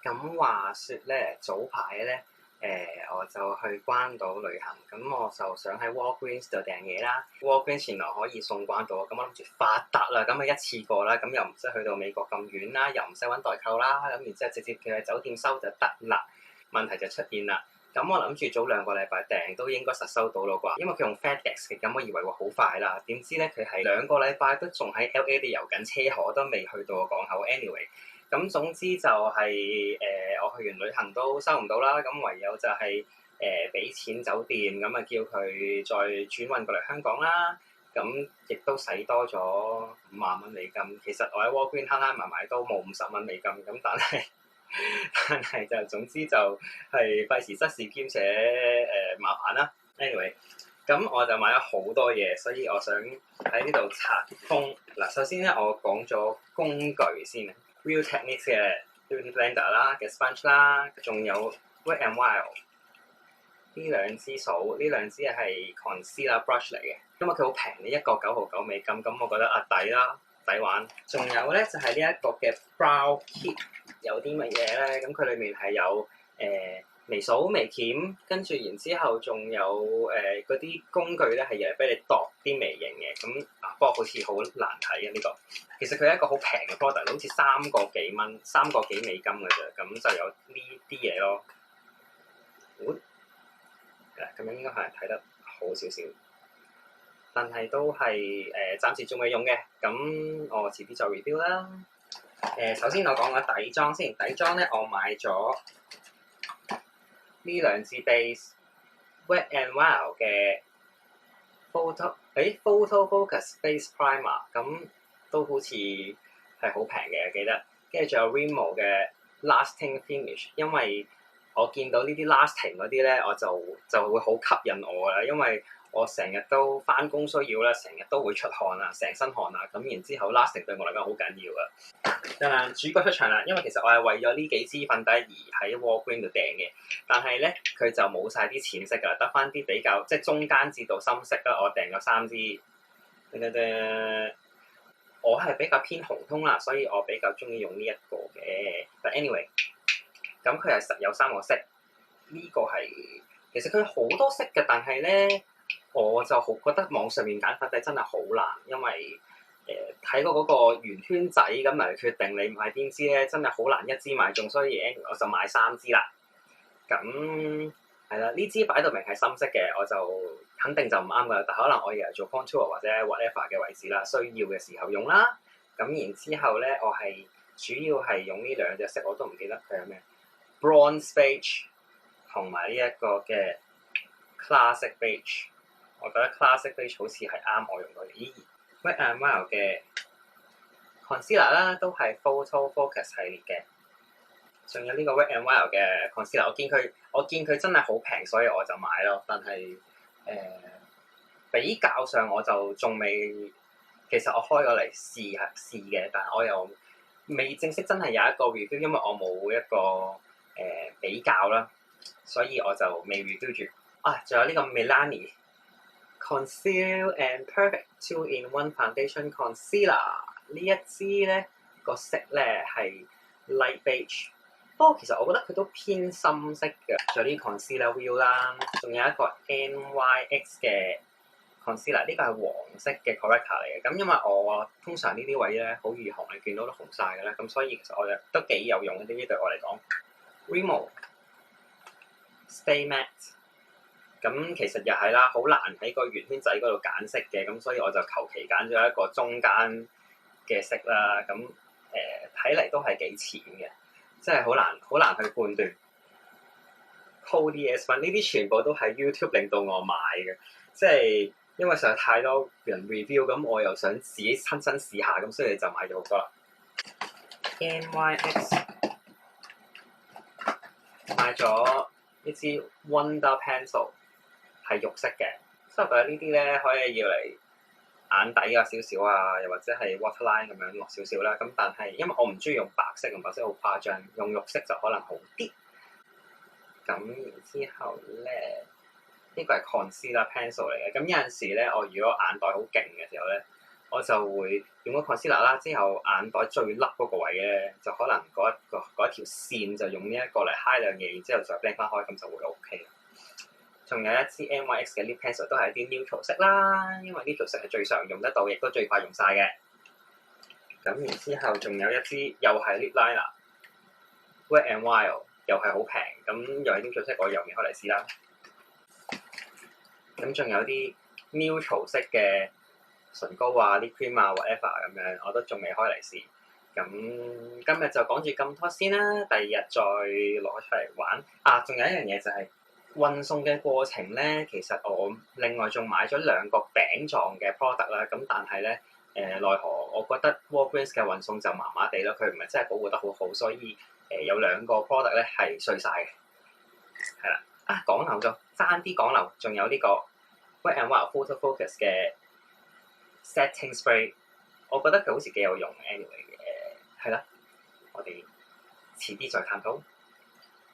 咁話說咧，早排咧，我就去關島旅行，咁我就想喺 Walgreens 度訂嘢啦。Walgreens 原來可以送關島，咁我諗住發達啦，咁啊一次過啦，咁又唔使去到美國咁遠啦，又唔使揾代購啦，咁然之後直接叫喺酒店收就得啦。問題就出現啦，咁我諗住早2個禮拜訂都應該實收到咯啩，因為佢用 FedEx 嘅，咁我以為會好快啦，點知咧佢係2個禮拜都仲喺 LA 度遊緊車河，都未去到個港口。Anyway。咁總之就係、我去完旅行都收唔到啦，咁唯有就係俾錢酒店，咁啊叫佢再轉運過嚟香港啦。咁亦都使多咗50,000蚊美金。其實我喺 Walgreens 慳慳埋埋都冇50蚊美金，咁但係就總之就係費時失事兼且麻煩啦。Anyway，咁我就買咗好多嘢，所以我想喺呢度拆封。嗱，首先咧我講咗工具先。Real Techniques 嘅 Beauty Blender 啦嘅 Sponge 啦，仲有 Wet n Wild 呢兩支掃，呢兩支係 Concealer Brush 嚟嘅，因為佢好平，呢一個9.99美金，咁我覺得抵啦，抵玩。仲有咧就係呢一個嘅 Brow Kit， 有啲乜嘢咧？咁佢裏面係有眉掃、眉鉗，跟住然之後仲有嗰啲工具咧，係嚟俾你度啲眉形嘅。咁不過好似好難睇嘅呢個。其實佢係一個好平嘅 product，好似3個幾蚊、3個幾美金嘅啫。咁就有呢啲嘢咯。咁樣應該係睇得好少少，但係都係暫時仲未用嘅。咁我遲啲再 review 啦。首先我講個底妝先，底妝咧我買咗呢兩支 base，Wet n Wild 嘅 Photo Focus Face Primer， 咁都好似係好平嘅，記得。跟住仲有 Rimmel 嘅 Lasting Finish， 因為我見到呢啲 lasting 嗰啲咧，我就會好吸引我啦，因為我成日都翻工需要啦，成日都會出汗啊，成身汗啊，咁然之後 lasting 對我嚟講好緊要啊。主角出場啦，因為其實我係為咗呢幾支粉底而喺 Walgreens 度訂嘅，但係咧佢就冇晒啲淺色㗎，得翻啲比較即係中間至到深色啦。我訂咗3支，我係比較偏紅通啦，所以我比較中意用呢一個嘅。但 anyway。咁佢係實有3個色，呢個係其實佢好多色嘅，但係咧我就好覺得網上面揀粉底真係好難，因為睇過嗰個圓圈仔咁嚟決定你買邊支咧，真係好難一支買中，所以我就買3支啦。咁係啦，呢支擺到明係深色嘅，我就肯定就唔啱㗎，但可能我以為做 contour 或者 whatever 嘅位置啦，需要嘅時候用啦。咁然之後咧，我係主要係用呢2隻色，我都唔記得佢係咩。Bronze Beige 同埋呢一個嘅 Classic Beige， 我覺得 Classic Beige 好似係啱我用到嘅。Wet n Wild 嘅 Concealer 啦，都係 Photo Focus 系列嘅。仲有呢個 Wet n Wild 嘅 Concealer，我見佢真係好平，所以我就買咯。但係比較上我就仲未，其實我開咗嚟試嘅，但係我又未正式真係有一個 review，因為我冇一個比較啦，所以我就未 review 住。仲有呢個 Milani Conceal and Perfect 2-in-1 Foundation Concealer， 呢一支咧個色咧係 light beige， 不過其實我覺得佢都偏深色嘅。仲有啲 Concealer Wheel 啦，仲有一個 NYX 嘅 Concealer， 呢個係黃色嘅 corrector 嚟嘅。咁因為我通常呢啲位咧好易紅，你見到都紅晒嘅啦，咁所以其實我都幾有用嘅，呢啲對我嚟講。Rimmel Stay Matte， 咁其實又係啦，好難喺個圓圈仔嗰度揀色嘅，咁所以我就求其揀咗一個中間嘅色啦。咁睇嚟都係幾淺嘅，真係好難去判斷。Cody S1 呢啲全部都係 YouTube 令到我買嘅，即係因為實在太多人 review， 咁我又想自己親身試下，咁所以就買咗好多啦。NYX 買咗一支 Wonder Pencil， 係肉色嘅，所以我覺得呢啲咧可以要嚟眼底有少少啊，又或者係 waterline 咁樣落少少啦。咁但係因為我唔中意用白色，用白色好誇張，用肉色就可能好啲。咁然之後咧，呢個係 concealer pencil 嚟嘅。咁有陣時咧，我如果眼袋好勁嘅時候咧，我就會用個 concealer 啦，之後眼袋最凹嗰個位咧，就可能嗰一條線就用呢一個嚟 high 兩嘢，然之後再 blend 翻開，咁就會 OK。仲有一支 NYX 嘅 lip pencil 都係一啲 neutral 色啦，因為 neutral 色係最常用得到，亦都最快用晒嘅。咁然之後仲有一支又係 lip liner，Wet n Wild 又係好平，咁又係 neutral 色，我又未開嚟試啦。咁仲有啲 neutral 色嘅唇膏啊、lip cream 啊 whatever 咁樣，我都仲未開嚟試。咁今日就講住咁多先啦，第二日再攞出嚟玩。仲有一樣嘢就係運送嘅過程咧，其實我另外仲買咗2個餅狀嘅 product 啦。咁但係咧奈何我覺得 Walgreens 嘅運送就麻麻地咯，佢唔係真係保護得好好，所以有2個 product 咧係碎晒嘅。係啦，講漏咗，爭啲講漏，仲有呢個 Wet n Wild Photo Focus 嘅 Setting Spray， 我覺得佢好似幾有用 anyway 嘅，係啦，我哋遲啲再探討。